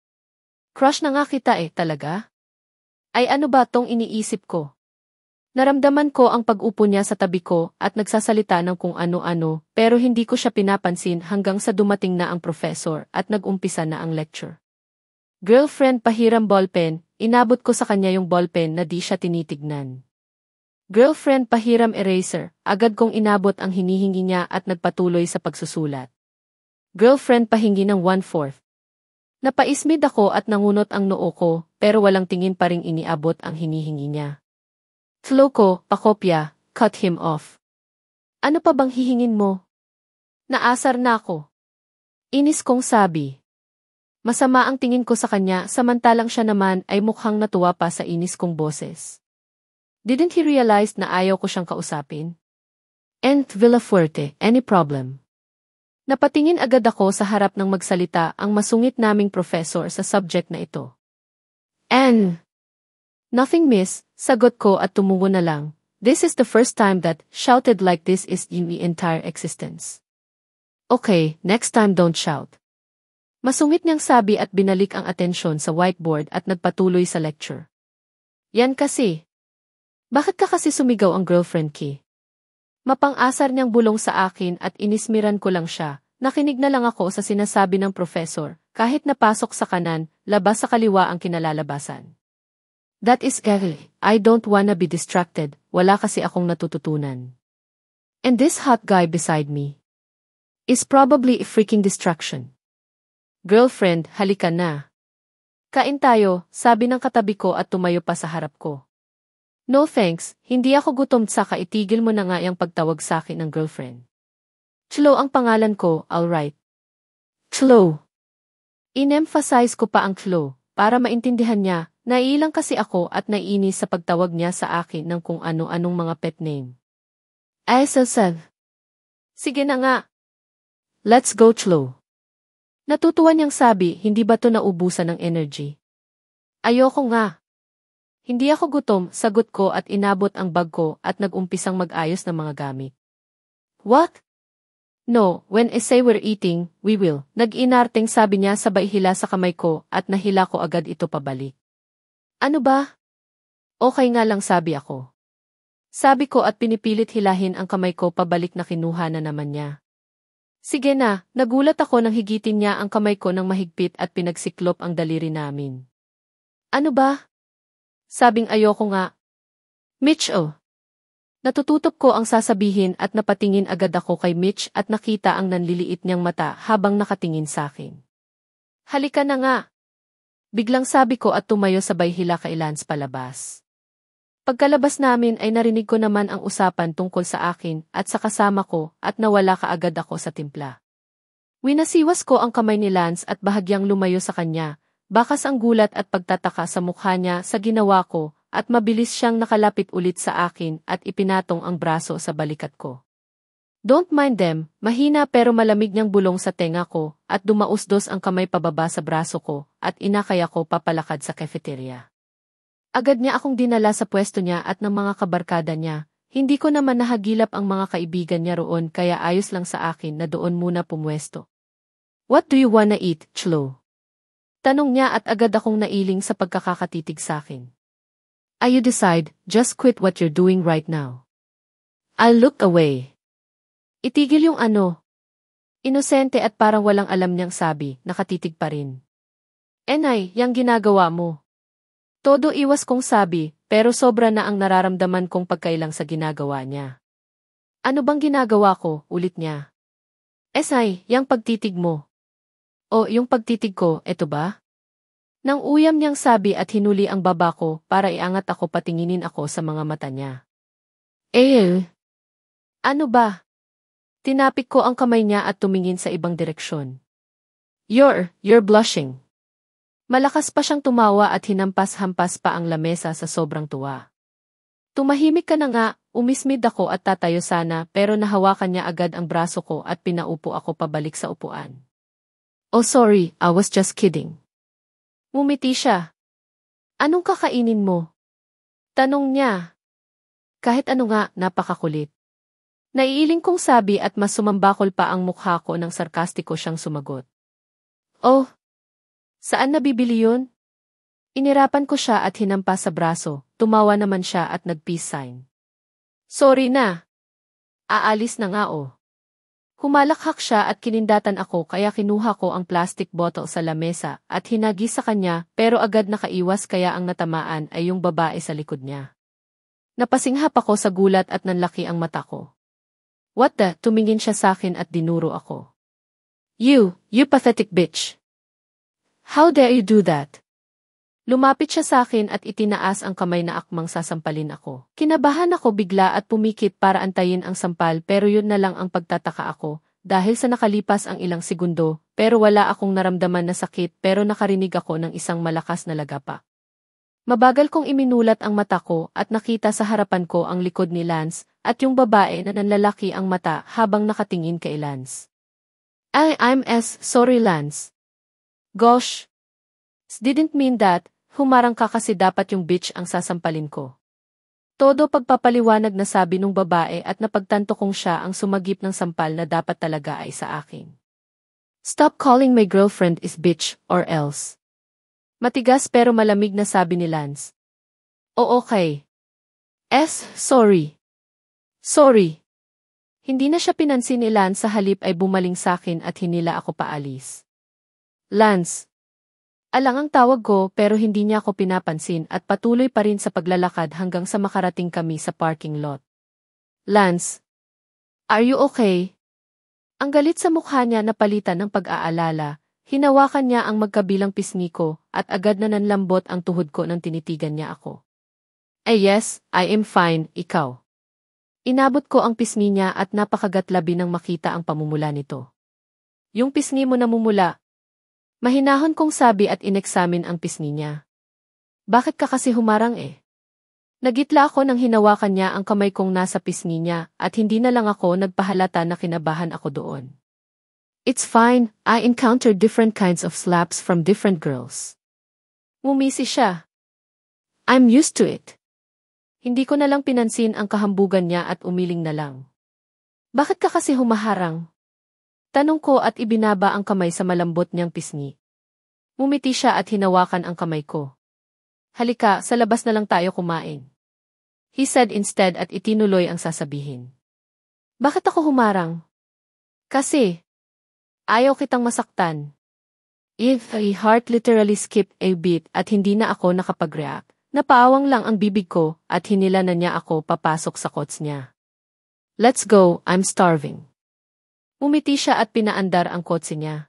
Crush na nga kita talaga? Ay ano ba tong iniisip ko? Naramdaman ko ang pag-upo niya sa tabi ko at nagsasalita ng kung ano-ano pero hindi ko siya pinapansin hanggang sa dumating na ang professor at nag-umpisa na ang lecture. Girlfriend, pahiram ballpen. Inabot ko sa kanya yung ballpen na di siya tinitignan. Girlfriend, pahiram eraser. Agad kong inabot ang hinihingi niya at nagpatuloy sa pagsusulat. Girlfriend, pahingi ng 1/4. Napaismid ako at nangunot ang noo ko pero walang tingin pa ring iniabot ang hinihingi niya. Kloko, pakopya, cut him off. Ano pa bang hihingin mo? Naasar na ako. Inis kong sabi. Masama ang tingin ko sa kanya samantalang siya naman ay mukhang natuwa pa sa inis kong boses. Didn't he realize na ayaw ko siyang kausapin? And Villafuerte, any problem? Napatingin agad ako sa harap ng magsalita ang masungit naming professor sa subject na ito. And nothing miss, sagot ko at tumungo na lang. This is the first time that shouted like this is in the entire existence. Okay, next time don't shout. Masungit niyang sabi at binalik ang atensyon sa whiteboard at nagpatuloy sa lecture. Yan kasi. Bakit ka kasi sumigaw ang girlfriend ki? Mapang-asar niyang bulong sa akin at inismiran ko lang siya. Nakinig na lang ako sa sinasabi ng professor, kahit napasok sa kanan, labas sa kaliwa ang kinalalabasan. That is ugly. I don't wanna be distracted, wala kasi akong natututunan. And this hot guy beside me is probably a freaking distraction. Girlfriend, halika na. Kain tayo, sabi ng katabi ko at tumayo pa sa harap ko. No thanks, hindi ako gutom tsaka itigil mo na nga yung pagtawag sa akin ng girlfriend. Chloe ang pangalan ko, alright. Chloe. In-emphasize ko pa ang Chloe, para maintindihan niya, naiilang kasi ako at naiinis sa pagtawag niya sa akin ng kung ano-anong mga pet name. Ay, Sav. Sige na nga. Let's go, Chloe. Natutuwa niyang sabi, hindi ba to naubusan ng energy? Ayoko nga. Hindi ako gutom, sagot ko at inabot ang bag ko at nag-umpisang mag-ayos ng mga gamit. What? No, when I say we're eating, we will. Nag-inarteng sabi niya sabay hila sa kamay ko at nahila ko agad ito pabalik. Ano ba? Okay nga lang sabi ako. Sabi ko at pinipilit hilahin ang kamay ko pabalik na kinuha na naman niya. Sige na, nagulat ako nang higitin niya ang kamay ko ng mahigpit at pinagsiklop ang daliri namin. Ano ba? Sabing ayoko nga. Mitch oh. Natututok ko ang sasabihin at napatingin agad ako kay Mitch at nakita ang nanliliit niyang mata habang nakatingin sa akin. Halika na nga. Biglang sabi ko at tumayo sabay hila kay Lance palabas. Pagkalabas namin ay narinig ko naman ang usapan tungkol sa akin at sa kasama ko at nawala kaagad ako sa timpla. Winasiwas ko ang kamay ni Lance at bahagyang lumayo sa kanya. Bakas ang gulat at pagtataka sa mukha niya sa ginawa ko at mabilis siyang nakalapit ulit sa akin at ipinatong ang braso sa balikat ko. Don't mind them, mahina pero malamig niyang bulong sa tenga ko at dumausdos ang kamay pababa sa braso ko at inakay ako papalakad sa cafeteria. Agad niya akong dinala sa pwesto niya at ng mga kabarkada niya, hindi ko naman nahagilap ang mga kaibigan niya roon kaya ayos lang sa akin na doon muna pumwesto. What do you wanna eat, Chloe? Tanong niya at agad akong nailing sa pagkakatitig sa akin. You decide, just quit what you're doing right now. I'll look away. Itigil yung ano. Inosente at parang walang alam niyang sabi, nakatitig pa rin. Enay, yang ginagawa mo. Todo iwas kong sabi, pero sobra na ang nararamdaman kong pagkailang sa ginagawa niya. Ano bang ginagawa ko, ulit niya. Esay, yang pagtitig mo. O, yung pagtitig ko, eto ba? Nang uyam niyang sabi at hinuli ang baba ko para iangat ako patinginin ako sa mga mata niya. Ano ba? Tinapik ko ang kamay niya at tumingin sa ibang direksyon. You're blushing. Malakas pa siyang tumawa at hinampas-hampas pa ang lamesa sa sobrang tuwa. Tumahimik ka na nga, umismid ako at tatayo sana pero nahawakan niya agad ang braso ko at pinaupo ako pabalik sa upuan. Oh sorry, I was just kidding. Ngumiti siya. Anong kakainin mo? Tanong niya. Kahit ano nga, napakakulit. Naiiling kong sabi at mas sumambakol pa ang mukha ko nang sarkastiko siyang sumagot. Oh, saan nabibili yun? Inirapan ko siya at hinampas sa braso, tumawa naman siya at nag-peace sign. Sorry na. Aalis na nga oh. Humalakhak siya at kinindatan ako kaya kinuha ko ang plastic bottle sa lamesa at hinagi sa kanya pero agad nakaiwas kaya ang natamaan ay yung babae sa likod niya. Napasinghap ako sa gulat at nanlaki ang mata ko. What the? Tumingin siya sa akin at dinuro ako. You pathetic bitch. How dare you do that? Lumapit siya sa akin at itinaas ang kamay na akmang sasampalin ako. Kinabahan ako bigla at pumikit para antayin ang sampal pero yun na lang ang pagtataka ako dahil sa nakalipas ang ilang segundo pero wala akong naramdaman na sakit pero nakarinig ako ng isang malakas na lagapa. Mabagal kong iminulat ang mata ko at nakita sa harapan ko ang likod ni Lance at yung babae na nanlalaki ang mata habang nakatingin kay Lance. I'm sorry Lance. Gosh. Didn't mean that. Humarang ka kasi dapat yung bitch ang sasampalin ko. Todo pagpapaliwanag na sabi nung babae at napagtanto kong siya ang sumagip ng sampal na dapat talaga ay sa akin. Stop calling my girlfriend is bitch or else. Matigas pero malamig na sabi ni Lance. O okay. Sorry. Sorry. Hindi na siya pinansin ni Lance sa halip ay bumaling sa akin at hinila ako paalis. Lance. Alang ang tawag ko pero hindi niya ako pinapansin at patuloy pa rin sa paglalakad hanggang sa makarating kami sa parking lot. Lance. Are you okay? Ang galit sa mukha niya napalitan ng pag-aalala, hinawakan niya ang magkabilang pisngi ko at agad na nanlambot ang tuhod ko nang tinitigan niya ako. Yes, I am fine, ikaw. Inabot ko ang pisngi niya at napakagatlabi nang makita ang pamumula nito. Yung pisngi mo namumula. Mahinahon kong sabi at ineksamin ang pisngi niya. Bakit ka kasi humarang eh? Nagitla ako nang hinawakan niya ang kamay kong nasa pisngi niya at hindi na lang ako nagpahalata na kinabahan ako doon. It's fine, I encountered different kinds of slaps from different girls. Ngumisi siya. I'm used to it. Hindi ko na lang pinansin ang kahambugan niya at umiling na lang. Bakit ka kasi humaharang? Tanong ko at ibinaba ang kamay sa malambot niyang pisngi. Ngumiti siya at hinawakan ang kamay ko. Halika, sa labas na lang tayo kumain. He said instead at itinuloy ang sasabihin. Bakit ako humarang? Kasi, ayaw kitang masaktan. If a heart literally skipped a beat at hindi na ako nakapag-react, napaawang lang ang bibig ko at hinila na niya ako papasok sa kots niya. Let's go, I'm starving. Umiti siya at pinaandar ang kotse niya.